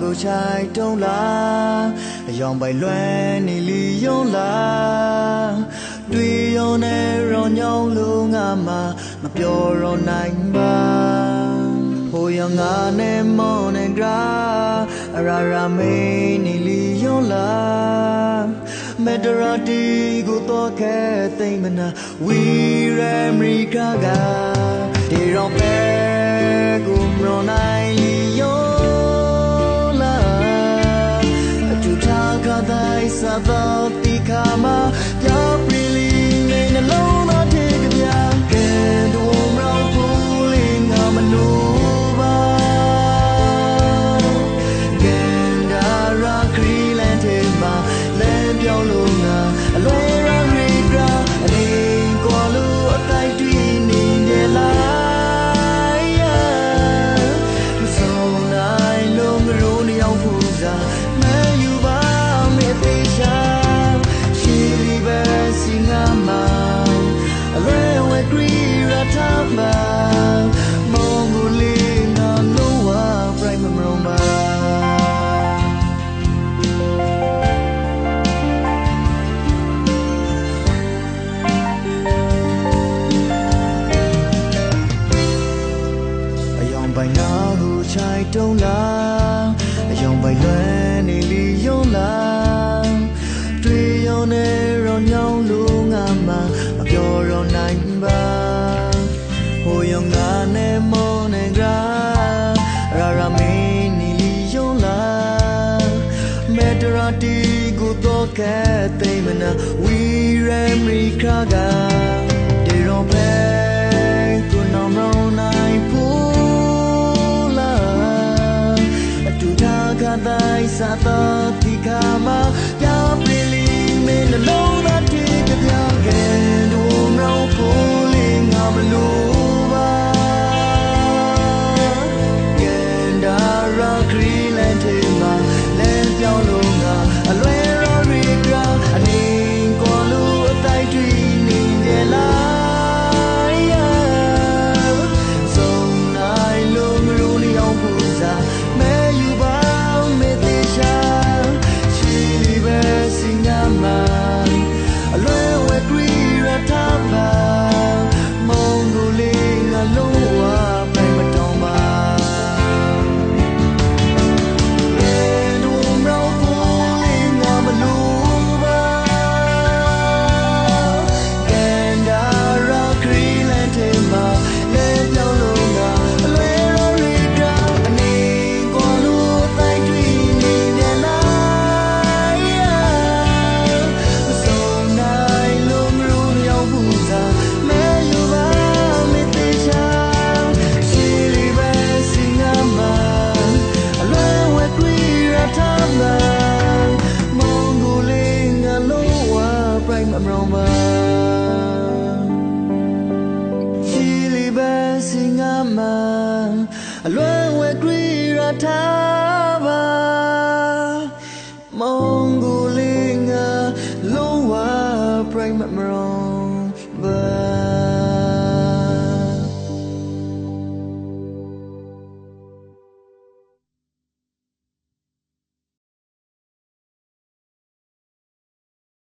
ကိုချိုက်တုံးလားအယောင်ပိုင်လွမ်းနေလီယုံလားတွေ့ရုံနဲ့ရောညောင်းလို့ငါမှမပြောတော့နိုင်ပါဟိုရောငါနဲ့မောင်းနဲ့ကြအရာရာမင်းနေလီယုံလားမဒရာတီကိုတော့ခဲသိမနာဝီရအမေရိကကဒီရောပဲကိုမရောနိုင်လီယုံလားအတူထားခတဲ့စာတော့ဒီခါမှာပြောင်းပြလီနေနှလုံးသားထည့်ကြပြကဲတို့မရောဘူးလင်းငါမလို့ပါကဲဒါရာခရီးလန်တဲ့မှာလဲပြောင်းလို့ငါအလွယ်ရရိကအနေကိုလို့အတိုက်တွင်နေကြလားမဆုံးနိုင်လို့ငရိုးနေအောင်ဖူးစားမယူပါမေတ္တာရှိလီပဲစီငါမအလွယ်ဝဲကြည်ရထားမှာမောင်ကိုလေးငါလို့ဝါပြိုင်မမရုံပါပိုင်နာဟုချိုက်တုံးလားအယောင်ပိုင်လွမ်းနေလီယုံလားတွေ့ရုံနဲ့ရောညောင်းလို့ငါမှမပြောတော့နိုင်ပါဟိုရောငါနဲ့မောင်းနဲ့ကြရာရာမင်းနေလီယုံလားမဒရာတီကိုတော့ခဲသိမနာဝီရအမေရိကကဒီရောပဲကိုနောင်ရောနိုင်ဖို့တဲ့စာတော့ဒီခါမှာပြောင်းပြလီမင်းနှလုံးသားထည့်ကြပြကဲတို့မရောဘူးလင်းငါမလို့ပါကဲဒါရာခရီးလန်တဲ့မှာလဲပြောင်းလို့ငါအလွယ်ရရိကအနေကိုလို့အတိုက်တွင်နေကြလားဆုံးနိုင်လို့ငရိုးနေအောင်ပူစားမဲယူပါအလွယ်ဝဲကြည်ရထားမှာမောင်ကိုလေးငါလုံးဝပြိုင်မတော်ပါတို့မရောဘူးလေးငါမလို့ပါကန်ဒါရာခရီးလန်တဲ့မှာလဲပြောင်းလို့ငါအလွယ်ရရိကအနေကိုလို့တိုက်တွင်နေကြလားမမရောပါရှိလီပဲစင်ငါမအလွယ်ဝဲကြည်ရထားပါမောင်ကိုလေးငါလုံးဝပြိုင်မမရော